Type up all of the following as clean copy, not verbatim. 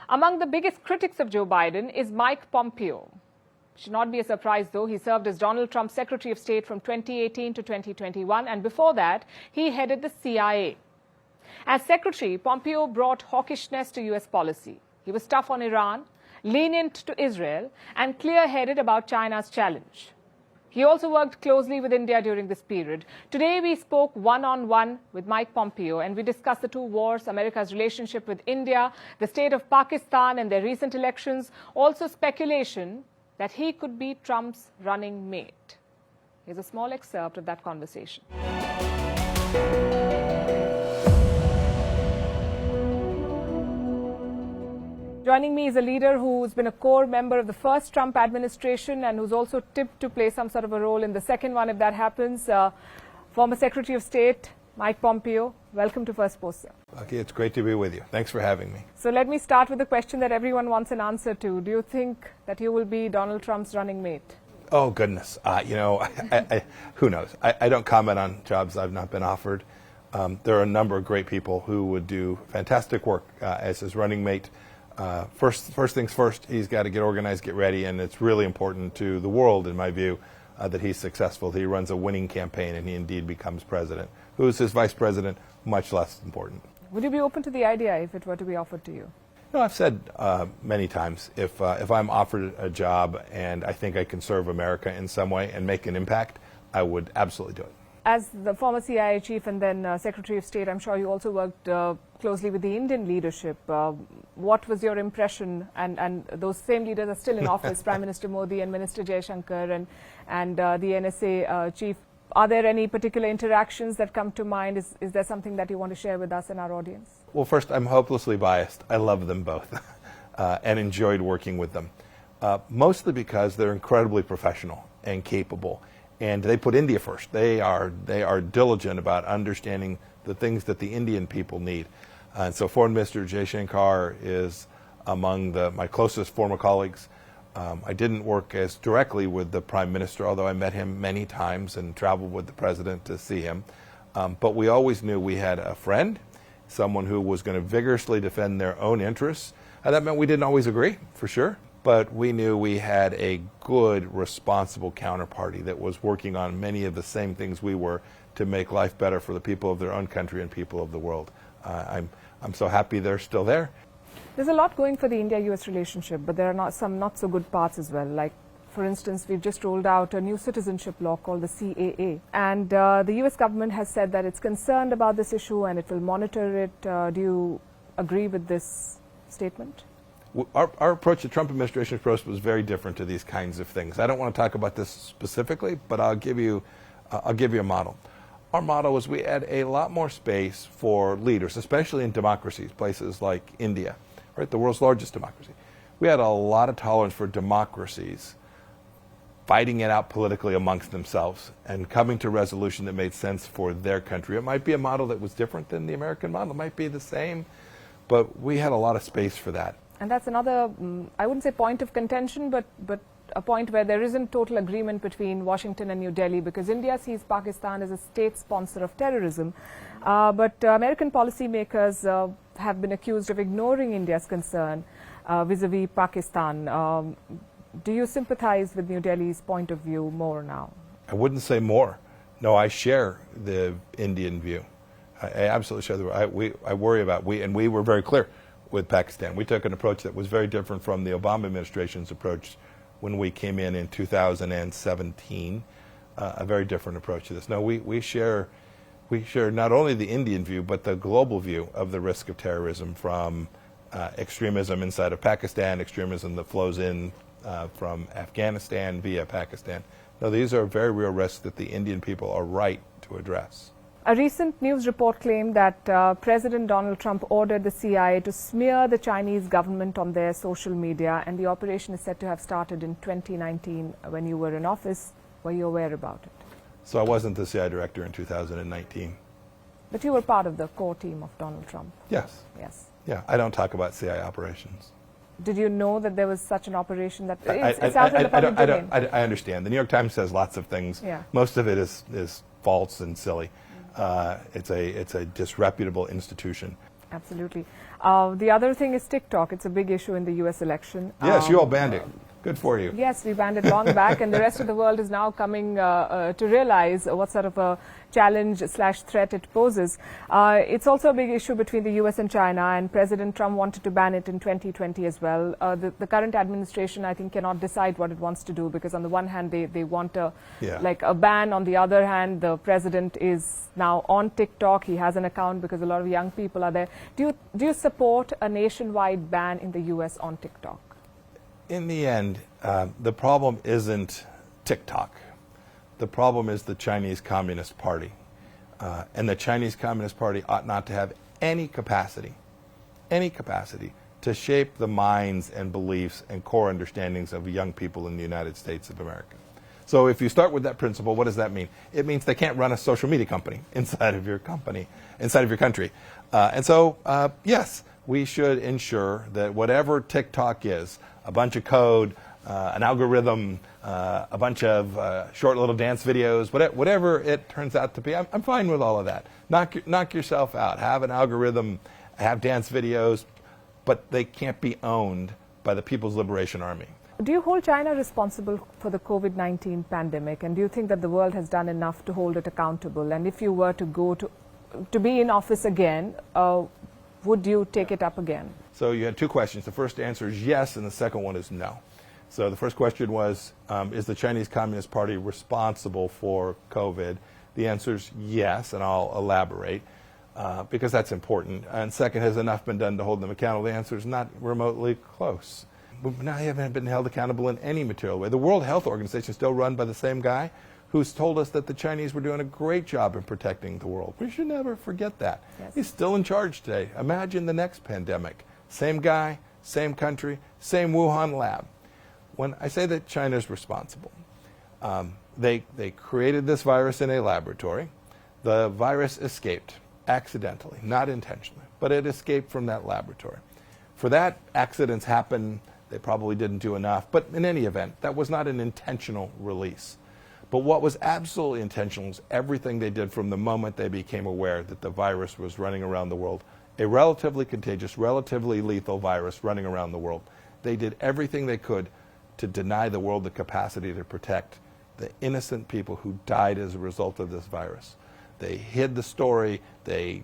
Among the biggest critics of Joe Biden is Mike Pompeo. Should not be a surprise, though. He served as Donald Trump's Secretary of State from 2018 to 2021, and before that, he headed the CIA. As Secretary, Pompeo brought hawkishness to U.S. policy. He was tough on Iran, lenient to Israel, and clear-headed about China's challenge. He also worked closely with India during this period. Today, we spoke one-on-one with Mike Pompeo, and we discussed the two wars, America's relationship with India, the state of Pakistan and their recent elections, also speculation that he could be Trump's running mate. Here's a small excerpt of that conversation. Joining me is a leader who's been a core member of the first Trump administration and who's also tipped to play some sort of a role in the second one if that happens. Former Secretary of State, Mike Pompeo. Welcome to Firstpost, sir. Okay, it's great to be with you. Thanks for having me. So let me start with the question that everyone wants an answer to. Do you think that you will be Donald Trump's running mate? Oh, goodness. Who knows? I don't comment on jobs I've not been offered. There are a number of great people who would do fantastic work as his running mate. First things first, he's got to get organized, get ready, and it's really important to the world, in my view, that he's successful, that he runs a winning campaign, and he indeed becomes president. Who's his vice president? Much less important. Would you be open to the idea if it were to be offered to you? No, I've said many times, if I'm offered a job and I think I can serve America in some way and make an impact, I would absolutely do it. As the former CIA chief and then Secretary of State, I'm sure you also worked closely with the Indian leadership. What was your impression? And those same leaders are still in office, Prime Minister Modi and Minister Jaishankar and the NSA chief. Are there any particular interactions that come to mind? Is there something that you want to share with us and our audience? Well, first, I'm hopelessly biased. I love them both and enjoyed working with them, mostly because they're incredibly professional and capable. And they put India first. They are diligent about understanding the things that the Indian people need. And so Foreign Minister Jaishankar is among my closest former colleagues. I didn't work as directly with the Prime Minister, although I met him many times and traveled with the President to see him. But we always knew we had a friend, someone who was going to vigorously defend their own interests. And that meant we didn't always agree, for sure. But we knew we had a good, responsible counterparty that was working on many of the same things we were to make life better for the people of their own country and people of the world. I'm so happy they're still there. There's a lot going for the India-US relationship, but there are some not so good parts as well. Like, for instance, we've just rolled out a new citizenship law called the CAA. And the US government has said that it's concerned about this issue and it will monitor it. Do you agree with this statement? Our approach, the Trump administration's approach, was very different to these kinds of things. I don't want to talk about this specifically, but I'll give you a model. Our model was we had a lot more space for leaders, especially in democracies, places like India, right, the world's largest democracy. We had a lot of tolerance for democracies fighting it out politically amongst themselves and coming to a resolution that made sense for their country. It might be a model that was different than the American model. It might be the same, but we had a lot of space for that. And that's another, I wouldn't say point of contention, but a point where there isn't total agreement between Washington and New Delhi, because India sees Pakistan as a state sponsor of terrorism. But American policymakers have been accused of ignoring India's concern vis-a-vis Pakistan. Do you sympathize with New Delhi's point of view more now? I wouldn't say more. No, I share the Indian view. I absolutely share the I worry about, and we were very clear with Pakistan. We took an approach that was very different from the Obama administration's approach when we came in 2017, a very different approach to this. No, we share not only the Indian view, but the global view of the risk of terrorism from extremism inside of Pakistan, extremism that flows in from Afghanistan via Pakistan. No, these are very real risks that the Indian people are right to address. A recent news report claimed that President Donald Trump ordered the CIA to smear the Chinese government on their social media, and the operation is said to have started in 2019 when you were in office. Were you aware about it? So I wasn't the CIA director in 2019. But you were part of the core team of Donald Trump. Yes. Yes. Yeah, I don't talk about CIA operations. Did you know that there was such an operation? That it's out in the public domain? I understand. The New York Times says lots of things. Yeah. Most of it is false and silly. It's a disreputable institution. Absolutely. The other thing is TikTok. It's a big issue in the U.S. election. Yes, you all banned it. Good for you. Yes, we banned it long back, and the rest of the world is now coming to realize what sort of a challenge/threat it poses. It's also a big issue between the U.S. and China, and President Trump wanted to ban it in 2020 as well. The current administration, I think, cannot decide what it wants to do, because on the one hand, they want like a ban. On the other hand, the president is now on TikTok. He has an account because a lot of young people are there. Do you support a nationwide ban in the U.S. on TikTok? In the end, the problem isn't TikTok. The problem is the Chinese Communist Party. And the Chinese Communist Party ought not to have any capacity to shape the minds and beliefs and core understandings of young people in the United States of America. So if you start with that principle, what does that mean? It means they can't run a social media company inside of your country. And so, yes, we should ensure that whatever TikTok is, a bunch of code, an algorithm, a bunch of short little dance videos, whatever it turns out to be, I'm fine with all of that. Knock yourself out. Have an algorithm, have dance videos, but they can't be owned by the People's Liberation Army. Do you hold China responsible for the COVID-19 pandemic, and do you think that the world has done enough to hold it accountable? And if you were to go to be in office again, would you take it up again? So you had two questions. The first answer is yes, and the second one is no. So the first question was, is the Chinese Communist Party responsible for COVID? The answer is yes, and I'll elaborate, because that's important. And second, has enough been done to hold them accountable? The answer is not remotely close. Now they haven't been held accountable in any material way. The World Health Organization is still run by the same guy who's told us that the Chinese were doing a great job in protecting the world. We should never forget that. Yes. He's still in charge today. Imagine the next pandemic. Same guy, same country, same Wuhan lab. When I say that China's responsible, they created this virus in a laboratory. The virus escaped accidentally, not intentionally, but it escaped from that laboratory. For that, accidents happen. They probably didn't do enough. But in any event, that was not an intentional release. But what was absolutely intentional is everything they did from the moment they became aware that the virus was running around the world, a relatively contagious, relatively lethal virus running around the world. They did everything they could to deny the world the capacity to protect the innocent people who died as a result of this virus. They hid the story. They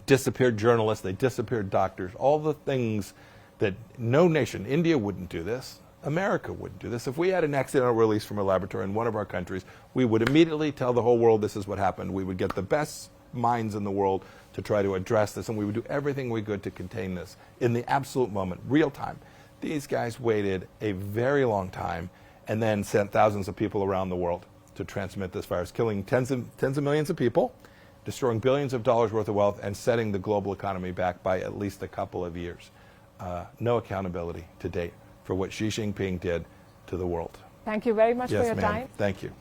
disappeared journalists. They disappeared doctors. All the things that no nation, India wouldn't do this. America wouldn't do this. If we had an accidental release from a laboratory in one of our countries, we would immediately tell the whole world this is what happened. We would get the best minds in the world to try to address this, and we would do everything we could to contain this in the absolute moment, real time. These guys waited a very long time and then sent thousands of people around the world to transmit this virus, killing tens of millions of people, destroying billions of dollars worth of wealth, and setting the global economy back by at least a couple of years. No accountability to date for what Xi Jinping did to the world. Thank you very much for your time. Thank you.